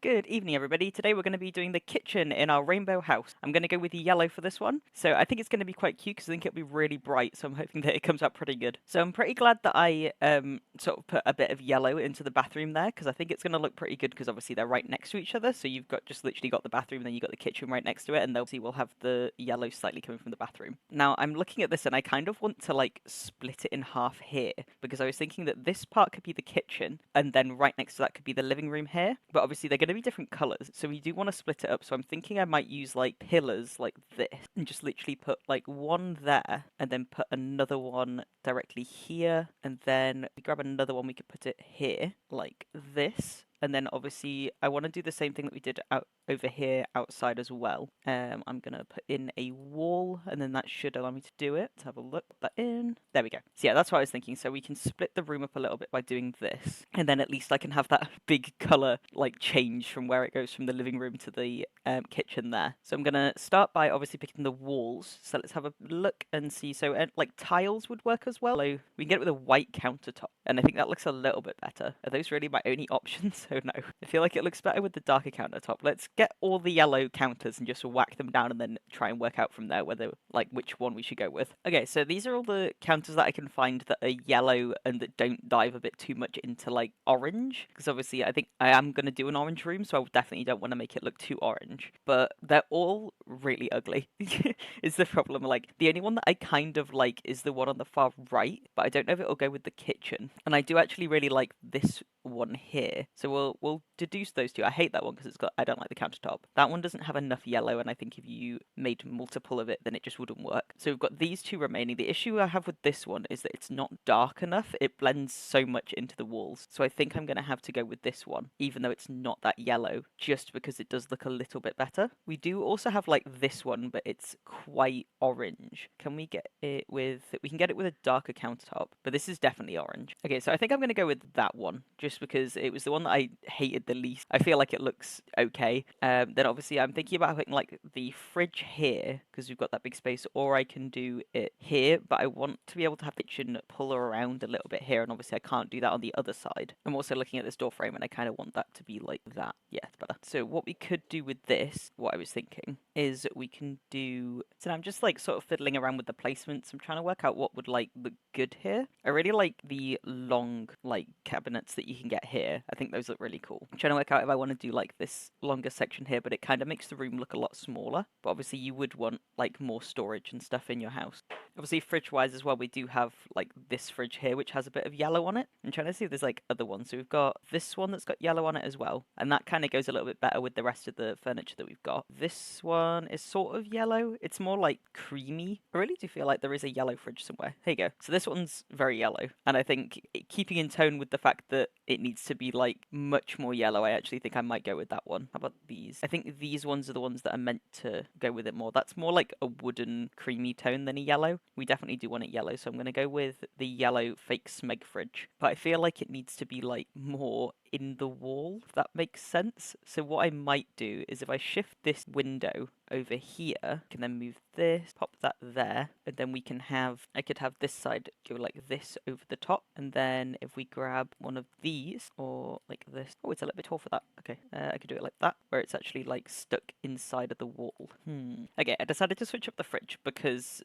Good evening, everybody. Today we're going to be doing the kitchen in our rainbow house. I'm going to go with the yellow for this one. So I think it's going to be quite cute because I think it'll be really bright. So I'm hoping that it comes out pretty good. So I'm pretty glad that I sort of put a bit of yellow into the bathroom there because I think it's going to look pretty good because obviously they're right next to each other. So you've got just literally got the bathroom and then you've got the kitchen right next to it. And obviously we'll have the yellow slightly coming from the bathroom. Now I'm looking at this and I kind of want to like split it in half here because I was thinking that this part could be the kitchen and then right next to that could be the living room here. But obviously they're going to be different colors. So we do want to split it up. So I'm thinking I might use like pillars like this and just literally put like one there and then put another one directly here. And then we grab another one, we could put it here like this. And then obviously I want to do the same thing that we did out over here outside as well. I'm going to put in a wall and then that should allow me to do it. Let's have a look, put that in. There we go. So yeah, that's what I was thinking. So we can split the room up a little bit by doing this. And then at least I can have that big color like change from where it goes from the living room to the kitchen there. So I'm going to start by obviously picking the walls. So let's have a look and see. So like tiles would work as well. So we can get it with a white countertop. And I think that looks a little bit better. Are those really my only options? Oh no. I feel like it looks better with the darker countertop. Let's get all the yellow counters and just whack them down and then try and work out from there whether like which one we should go with. Okay, so these are all the counters that I can find that are yellow and that don't dive a bit too much into like orange. Because obviously I think I am going to do an orange room, so I definitely don't want to make it look too orange. But they're all really ugly is the problem. Like the only one that I kind of like is the one on the far right, but I don't know if it'll go with the kitchen. And I do actually really like this one here. So we'll deduce those two. I hate that one because I don't like the countertop. That one doesn't have enough yellow, and I think if you made multiple of it, then it just wouldn't work. So we've got these two remaining. The issue I have with this one is that it's not dark enough. It blends so much into the walls. So I think I'm going to have to go with this one, even though it's not that yellow, just because it does look a little bit better. We do also have like this one, but it's quite orange. Can we get it with... We can get it with a darker countertop, but this is definitely orange. Okay, so I think I'm going to go with that one, just because it was the one that I hated the least. I feel like it looks okay. Then obviously I'm thinking about having like the fridge here, because we've got that big space, or I can do it here, but I want to be able to have the kitchen pull around a little bit here, and obviously I can't do that on the other side. I'm also looking at this door frame, and I kind of want that to be like that. Yeah, it's better. So what we could do with this, what I was thinking, is we can do... So I'm just like sort of fiddling around with the placements. I'm trying to work out what would like look good here. I really like the long like cabinets that you can get here. I think those look really cool. I'm trying to work out if I want to do like this longer section here, but it kind of makes the room look a lot smaller. But obviously you would want like more storage and stuff in your house. Obviously fridge wise as well, we do have like this fridge here which has a bit of yellow on it. I'm trying to see if there's like other ones. So we've got this one that's got yellow on it as well, and that kind of goes a little bit better with the rest of the furniture that we've got. This one is sort of yellow. It's more like creamy. I really do feel like there is a yellow fridge somewhere. Here you go. So this one's very yellow, and I think keeping in tone with the fact that it needs to be like much more yellow, I actually think I might go with that one. How about these? I think these ones are the ones that are meant to go with it more. That's more like a wooden creamy tone than a yellow. We definitely do want it yellow, so I'm going to go with the yellow fake smeg fridge. But I feel like it needs to be like more in the wall, if that makes sense. So what I might do is if I shift this window over here, I can then move this, pop that there, and then we can have, I could have this side go like this over the top, and then if we grab one of these, or like this, oh, it's a little bit tall for that. Okay, I could do it like that, where it's actually like stuck inside of the wall. Okay, I decided to switch up the fridge because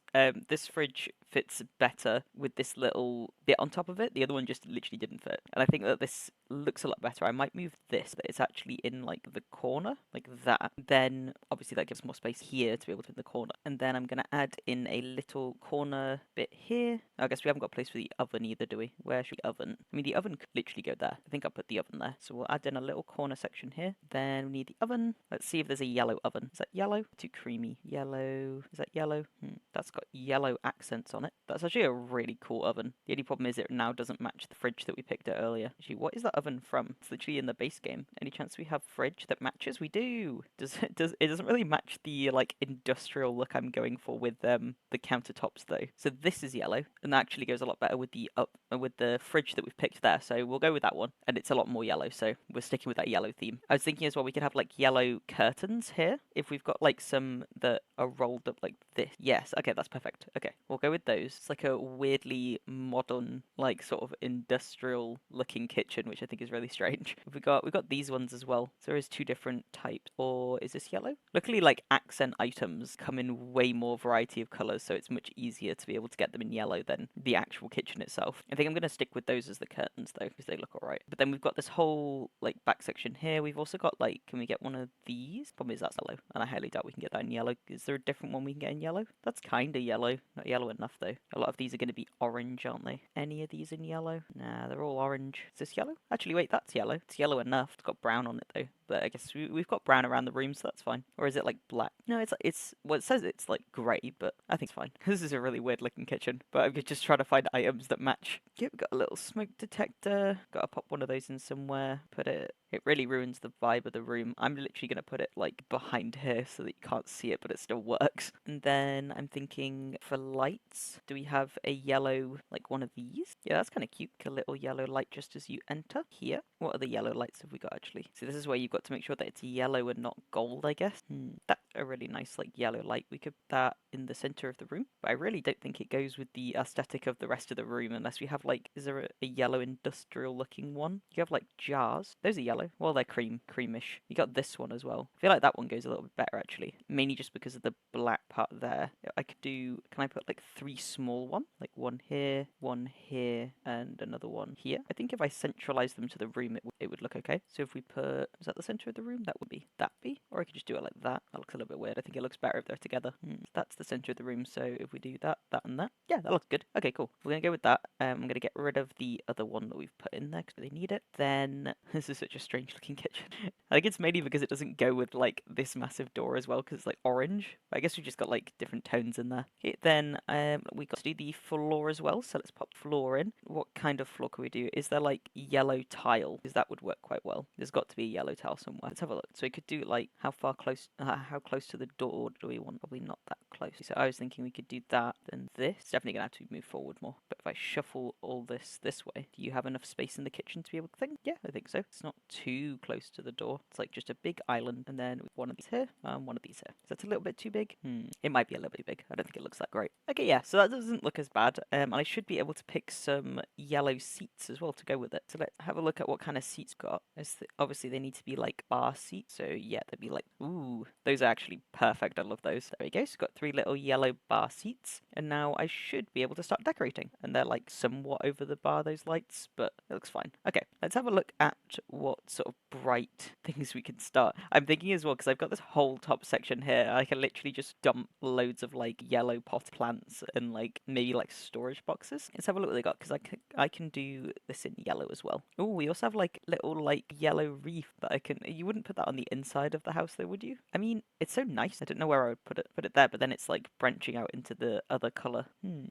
this fridge fits better with this little bit on top of it. The other one just literally didn't fit, and I think that this looks a lot better. I might move this, that it's actually in like the corner, like that. Then obviously that gives more space here to be able to in the corner. And then I'm going to add in a little corner bit here. I guess we haven't got a place for the oven either, do we? Where should the oven? I mean, the oven could literally go there. I think I'll put the oven there. So we'll add in a little corner section here. Then we need the oven. Let's see if there's a yellow oven. Is that yellow? Too creamy. Yellow. Is that yellow? That's got yellow accents on it. That's actually a really cool oven. The only problem is it now doesn't match the fridge that we picked out earlier. Actually, what is that oven from? It's literally in the base game. Any chance we have fridge that matches? We do. It doesn't really match the like industrial look I'm going for with the countertops though. So this is yellow, and that actually goes a lot better with the with the fridge that we've picked there, so we'll go with that one. And it's a lot more yellow, so we're sticking with that yellow theme. I was thinking as well we could have like yellow curtains here if we've got like some that are rolled up like this. Yes, okay, that's perfect. Okay, we'll go with those. It's like a weirdly modern, like sort of industrial looking kitchen, which I think is really strange. We've got these ones as well. So there is two different types. Or is this yellow? Luckily, like accent items come in way more variety of colors, so it's much easier to be able to get them in yellow than the actual kitchen itself. I think I'm going to stick with those as the curtains though, because they look alright. But then we've got this whole like back section here. We've also got like, can we get one of these? Problem is that's yellow, and I highly doubt we can get that in yellow. Is there a different one we can get in yellow? That's kind of yellow. Not yellow enough though. A lot of these are going to be orange, aren't they? Any of these in yellow? Nah, they're all orange. Is this yellow? Actually, wait, that's yellow. It's yellow enough. It's got brown on it though. But I guess we've got brown around the room, so that's fine. Or is it like black? No, it's well, it says it's like grey, but I think it's fine. This is a really weird looking kitchen, but I'm just trying to find items that match. Yep, we've got a little smoke detector. Got to pop one of those in somewhere. Put it. It really ruins the vibe of the room. I'm literally going to put it like behind here so that you can't see it, but it still works. And then I'm thinking for lights, do we have a yellow, like one of these? Yeah, that's kind of cute. A little yellow light just as you enter here. What other yellow lights have we got actually? So this is where you've got to make sure that it's yellow and not gold, I guess. That's a really nice like yellow light. We could put that in the center of the room, but I really don't think it goes with the aesthetic of the rest of the room unless we have like, is there a yellow industrial looking one? You have like jars. Those are yellow. Well, they're creamish. You got this one as well. I feel like that one goes a little bit better actually, mainly just because of the black part there. I could do, can I put like 3 small ones? Like one here, and another one here. I think if I centralize them to the room, it would look okay. So if we put, is that the center of the room? That would be, or I could just do it like that. That looks a little bit weird. I think it looks better if they're together. That's the center of the room. So if we do that, and that, yeah, that looks good. Okay, cool. We're gonna go with that. I'm gonna get rid of the other one that we've put in there because they need it. Then this is such a strange looking kitchen. I think it's mainly because it doesn't go with like this massive door as well because it's like orange. But I guess we just got like different tones in there. Okay, then we got to do the floor as well. So let's pop floor in. What kind of floor can we do? Is there like yellow tile? Because that would work quite well. There's got to be a yellow tile somewhere. Let's have a look. So we could do like how close to the door do we want? Probably not that close. So I was thinking we could do that and this. It's definitely gonna have to move forward more. But if I shuffle all this way, do you have enough space in the kitchen to be able to think? Yeah, I think so. It's not too close to the door. It's like just a big island, and then one of these here, one of these here. Is that a little bit too big? It might be a little bit too big. I don't think it looks that great. Okay, yeah, so that doesn't look as bad. And I should be able to pick some yellow seats as well to go with it. So let's have a look at what kind of seats got. Obviously, they need to be like bar seats. So yeah, they'd be like, ooh, those are actually perfect. I love those. There we go. So got 3 little yellow bar seats, and now I should be able to start decorating. And they're like somewhat over the bar, those lights, but it looks fine. Okay, let's have a look at what sort of bright things we can start. I'm thinking as well, because I've got this whole top section here, I can literally just dump loads of like yellow pot plants and like maybe like storage boxes. Let's have a look what they got, because I can do this in yellow as well. Oh, we also have like little like yellow reef that I can, you wouldn't put that on the inside of the house though, would you? I mean, it's so nice. I don't know where I would put it there, but then it's like branching out into the other color.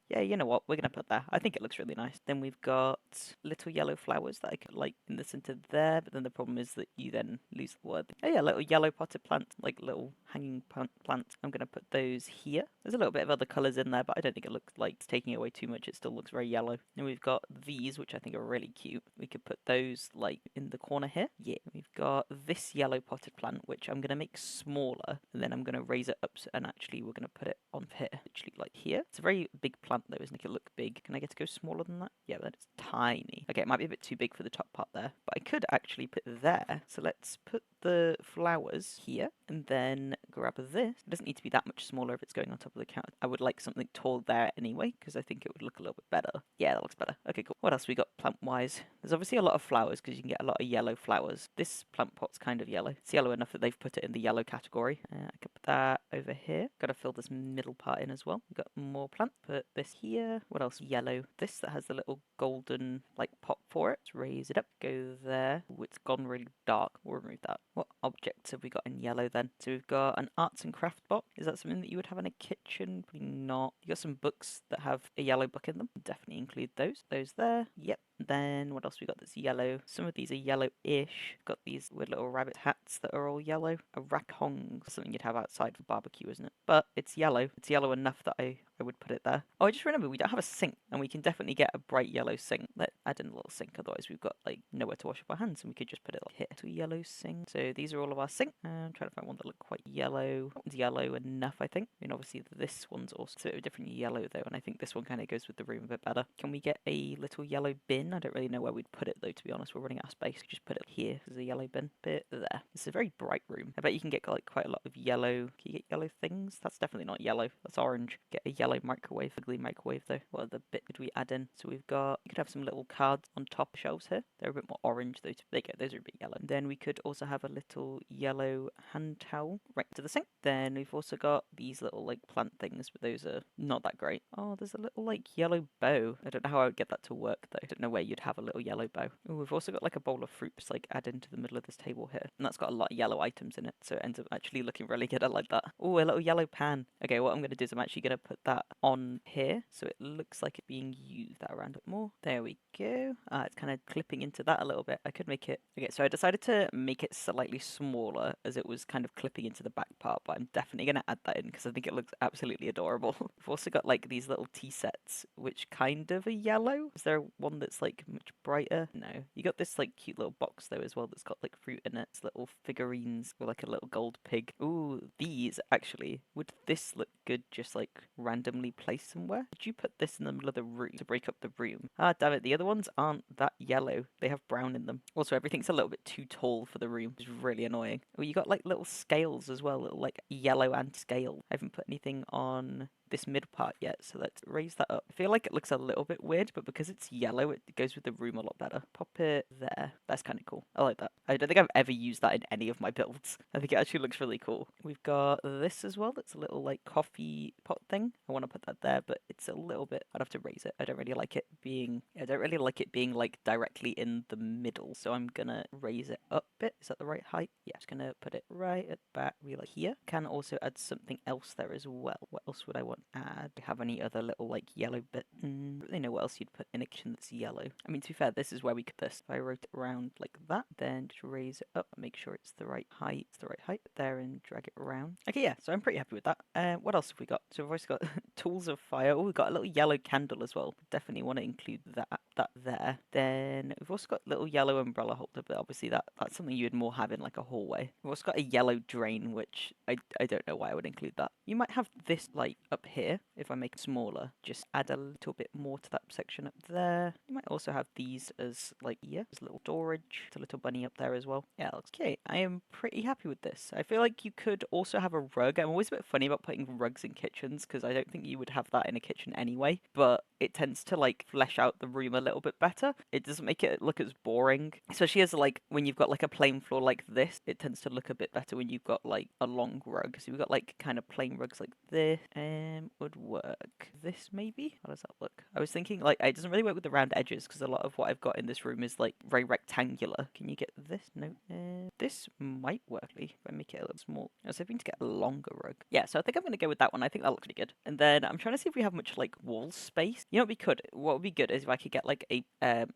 Yeah, you know what, we're gonna put there. I think it looks really nice. Then we've got little yellow flowers that I could like in the center there, but then the problem is that you then lose the word. Oh yeah, little yellow potted plants, like little hanging plants. I'm gonna put those here. There's a little bit of other colors in there, but I don't think it looks like it's taking away too much. It still looks very yellow. And we've got these, which I think are really cute. We could put those like in the corner here. Yeah, we've got this yellow potted plant, which I'm gonna make smaller, and then I'm gonna raise it up, and actually we're gonna put it on here, literally like here. It's a very big plant though, isn't it? It look big. Can I get to go smaller than that? Yeah, but it's tiny. Okay, it might be a bit too big for the top part there, but I could actually put there. So let's put the flowers here, and then grab this. It doesn't need to be that much smaller if it's going on top of the counter. I would like something tall there anyway, because I think it would look a little bit better. Yeah, that looks better. Okay, cool. What else we got plant-wise? There's obviously a lot of flowers, because you can get a lot of yellow flowers. This plant pot's kind of yellow. It's yellow enough that they've put it in the yellow category. I could put that over here. Got to fill this middle part in as well. We've got more plant. Put this here. What else? Yellow. This that has the little golden like pop for it. Let's raise it up. Go there. Ooh, it's gone really dark. We'll remove that. What objects have we got in yellow then? So we've got an arts and craft box. Is that something that you would have in a kitchen? Probably not. You got some books that have a yellow book in them. Definitely include those. Those there. Yep. Then what else we got that's yellow? Some of these are yellow-ish. Got these weird little rabbit hats that are all yellow. A rackhong, something you'd have outside for barbecue, isn't it? But it's yellow. It's yellow enough that I would put it there. Oh, I just remembered we don't have a sink, and we can definitely get a bright yellow sink. Let's add in a little sink, otherwise we've got like nowhere to wash up our hands, and we could just put it like here. So yellow sink. So these are all of our sink. I'm trying to find one that look quite yellow. That one's yellow enough, I think. I mean, obviously this one's also a bit of a different yellow though, and I think this one kind of goes with the room a bit better. Can we get a little yellow bin? I don't really know where we'd put it though, to be honest. We're running out of space. Just put it here. There's a yellow bin bit there. It's a very bright room. I bet you can get like quite a lot of yellow. Can you get yellow things? That's definitely not yellow. That's orange. Get a yellow microwave. Ugly microwave though. What other bit did we add in? So we've got, you could have some little cards on top shelves here. They're a bit more orange though. There you go. Those are a bit yellow. And then we could also have a little yellow hand towel right to the sink. Then we've also got these little like plant things, but those are not that great. Oh, there's a little like yellow bow. I don't know how I would get that to work though. I don't know where you'd have a little yellow bow. Oh, we've also got like a bowl of fruits like add into the middle of this table here. And that's got a lot of yellow items in it, so it ends up actually looking really good. I like that. Oh, a little yellow pan. Okay, what I'm going to do is I'm actually going to put that on here so it looks like it's being used. That around a bit more. There we go. It's kind of clipping into that a little bit. I could make it... Okay, so I decided to make it slightly smaller as it was kind of clipping into the back part, but I'm definitely going to add that in because I think it looks absolutely adorable. We've also got like these little tea sets, which kind of are yellow. Is there one that's like much brighter? No. You got this like cute little box though as well that's got like fruit in it. It's little figurines with like a little gold pig. Ooh, these actually. Would this look good just like randomly placed somewhere? Would you put this in the middle of the room to break up the room? Ah, damn it. The other ones aren't that yellow. They have brown in them. Also, everything's a little bit too tall for the room. It's really annoying. Oh, you got like little scales as well. Little like yellow and scale. I haven't put anything on this mid part yet, so let's raise that up. I feel like it looks a little bit weird, but because it's yellow, it goes with the room a lot better. Pop it there. That's kind of cool. I like that. I don't think I've ever used that in any of my builds. I think it actually looks really cool. We've got this as well. That's a little like coffee pot thing. I want to put that there, but it's a little bit... I'd have to raise it. I don't really like it being like directly in the middle, so I'm gonna raise it up a bit. Is that the right height? Yeah, just gonna put it right at the back, really like here. Can also add something else there as well. What else would I want to add? Do you have any other little like yellow bit? I don't really know what else you'd put in a kitchen that's yellow. I mean, to be fair, this is where we could this. If I rotate it around like that, then just raise it up, make sure it's the right height. It's the right height there, and drag it around. Okay, yeah, so I'm pretty happy with that. What else have we got? So we've also got tools of fire. Oh, we've got a little yellow candle as well. Definitely want to include that there. Then we've also got little yellow umbrella holder, but obviously that's something you would more have in like a hallway. We've also got a yellow drain, which I don't know why I would include that. You might have this like up here if I make it smaller. Just add a little bit more to that section up there. You might also have these as like here, as little storage. It's a little bunny up there as well. Yeah, looks okay. I am pretty happy with this. I feel like you could also have a rug. I'm always a bit funny about putting rugs in kitchens because I don't think you would have that in a kitchen anyway, but it tends to like flesh out the room a little bit better. It doesn't make it look as boring, especially as like when you've got like a plain floor like this. It tends to look a bit better when you've got like a long rug. So we've got like kind of plain rugs like this. Would work. This maybe? How does that look? I was thinking like it doesn't really work with the round edges because a lot of what I've got in this room is like very rectangular. Can you get this? No. This might work if I make it a little small. I was hoping to get a longer rug. Yeah, so I think I'm going to go with that one. I think that looks pretty good. And then I'm trying to see if we have much like wall space. You know what would be good is if I could get like a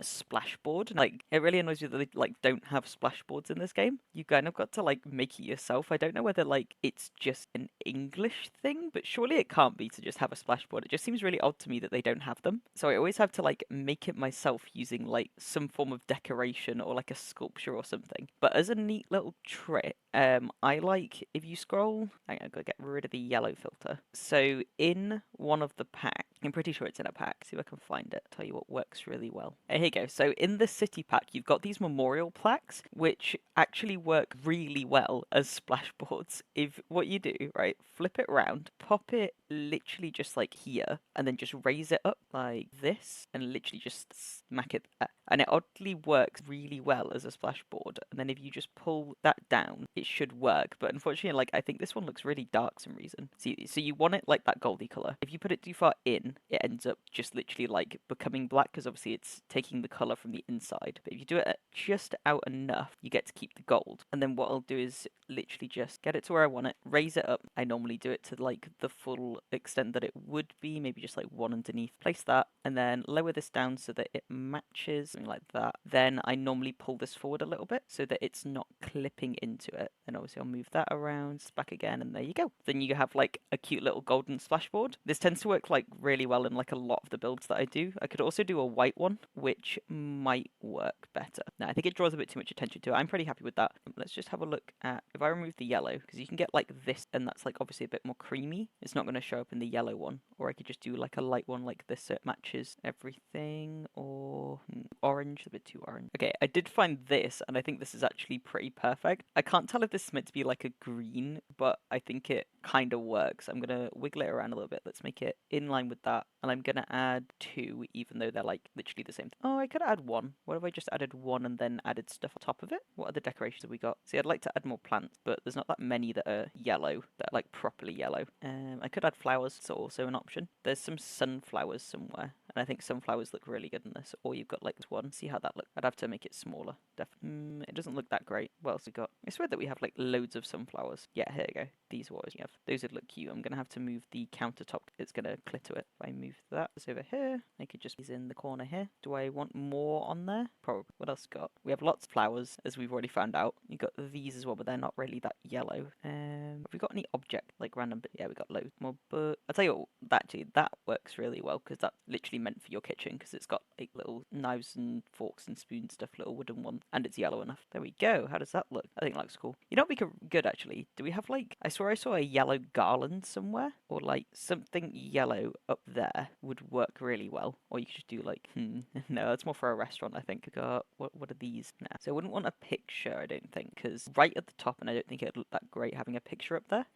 splashboard. Like it really annoys me that they like don't have splashboards in this game. You kind of got to like make it yourself. I don't know whether like it's just an English thing, but surely it can't be to just have a splashboard. It just seems really odd to me that they don't have them. So I always have to like make it myself using like some form of decoration or like a sculpture or something. But as a neat little trick, I like if you scroll, I'm gonna get rid of the yellow filter. So in one of the packs, I'm pretty sure it's in a pack. See if I can find it. Tell you what works really well. Here you go. So in the city pack, you've got these memorial plaques, which actually work really well as splashboards. If what you do, right, flip it around, pop it literally just like here, and then just raise it up like this, and literally just smack it there. And it oddly works really well as a splashboard. And then if you just pull that down, it should work. But unfortunately, like I think this one looks really dark for some reason. See, so you want it like that goldy color. If you put it too far in, then it ends up just literally like becoming black because obviously it's taking the color from the inside. But if you do it just out enough, you get to keep the gold. And then what I'll do is literally just get it to where I want it, raise it up. I normally do it to like the full extent that it would be, maybe just like one underneath. Place that and then lower this down so that it matches, something like that. Then I normally pull this forward a little bit so that it's not clipping into it. And obviously I'll move that around, back again, and there you go. Then you have like a cute little golden splashboard. This tends to work like really well in like a lot of the builds that I do. I could also do a white one, which might work better. Now I think it draws a bit too much attention to it. I'm pretty happy with that. Let's just have a look at, if I remove the yellow, because you can get like this, and that's like obviously a bit more creamy. It's not going to show up in the yellow one. Or I could just do like a light one like this so it matches everything. Or orange, a bit too orange. Okay, I did find this, and I think this is actually pretty perfect. I can't tell if this is meant to be like a green, but I think it kind of works. I'm going to wiggle it around a little bit. Let's make it in line with that. And I'm going to add 2, even though they're like literally the same thing. Oh, I could add 1. What if I just added 1 and then added stuff on top of it? What other decorations have we got? See, I'd like to add more plants, but there's not that many that are yellow, that are like properly yellow. I could add flowers, so also an option. There's some sunflowers somewhere, and I think sunflowers look really good in this. Or you've got like this one. See how that looks? I'd have to make it smaller. It doesn't look that great. What else we got? I swear that we have like loads of sunflowers. Yeah, here we go. These are what you have. Those would look cute. I'm gonna have to move the countertop. It's gonna clip to it. If I move that, it's over here. I could just use in the corner here. Do I want more on there? Probably. What else got? We have lots of flowers, as we've already found out. You got these as well, but they're not really that yellow. Have we got any object like random? But yeah, we got loads more. But I'll tell you what, that works really well because that's literally meant for your kitchen because it's got like little knives and forks and spoons stuff, little wooden ones, and it's yellow enough. There we go. How does that look? I think that looks cool. You know what we could good actually? Do we have like, I swear I saw a yellow garland somewhere, or like something yellow up there would work really well. Or you could just do like, no, that's more for a restaurant, I think. Got, what are these? Nah. So I wouldn't want a picture, I don't think, because right at the top, and I don't think it'd look that great having a picture up there.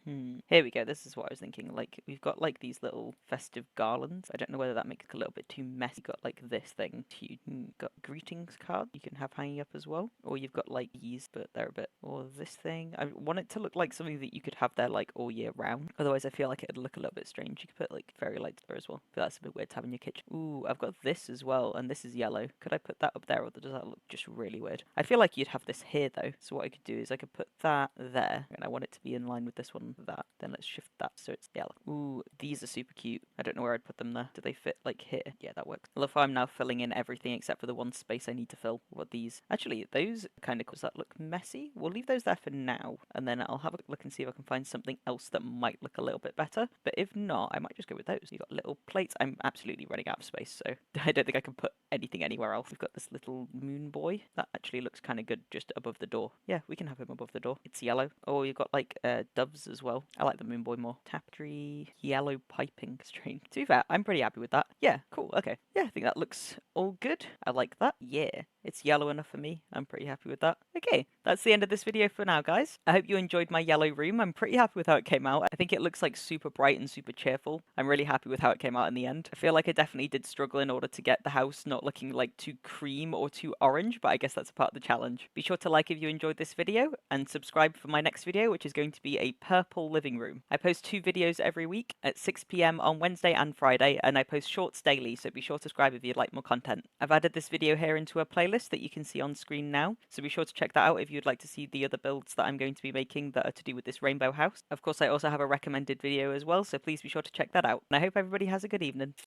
Here we go. This is what I was thinking. Like, we've got like these little festive garlands. I don't know whether that makes it a little bit too messy. Got like this thing. Got greetings card you can have hanging up as well. Or you've got like these, but they're a bit, or this thing. I want it to look like something that you could have there like all year round. Otherwise, I feel like it'd look a little bit strange. You could put like fairy lights there as well. I feel that's a bit weird to have in your kitchen. Ooh, I've got this as well, and this is yellow. Could I put that up there, or does that look just really weird? I feel like you'd have this here though. So what I could do is I could put that there, and I want it to be in line with this one, that. Then let's shift that so it's yellow. Ooh, these are super cute. I don't know where I'd put them there. Do they fit like here? Yeah, that works. I love how I'm now filling in everything except for the one space I need to fill. What these? Actually, those kind of, does that look messy? We'll leave those there for now, and then I'll have a look and see if I can find something else that might look a little bit better. But if not, I might just go with those. You've got little plates. I'm absolutely running out of space, so I don't think I can put anything anywhere else. We've got this little moon boy. That actually looks kind of good just above the door. Yeah, we can have him above the door. It's yellow. Oh, you've got like doves as well. I like the moon boy more. Tapestry, yellow piping string. To be fair, I'm pretty happy with that. Yeah, cool. Okay. Yeah, I think that looks all good. I like that. Yeah, it's yellow enough for me. I'm pretty happy with that. Okay, that's the end of this video for now, guys. I hope you enjoyed my yellow room. I'm pretty happy with how it came out. I think it looks like super bright and super cheerful. I'm really happy with how it came out in the end. I feel like I definitely did struggle in order to get the house not looking like too cream or too orange, but I guess that's a part of the challenge. Be sure to like if you enjoyed this video and subscribe for my next video, which is going to be a purple living room. I post 2 videos every week at 6 p.m. on Wednesday and Friday, and I post shorts daily, so be sure to subscribe if you'd like more content. I've added this video here into a playlist that you can see on screen now, so be sure to check that out if you'd like to see the other builds that I'm going to be making that are to do with this rainbow house. Of course, I also have a recommended video as well, so please be sure to check that out. And I hope everybody has a good evening.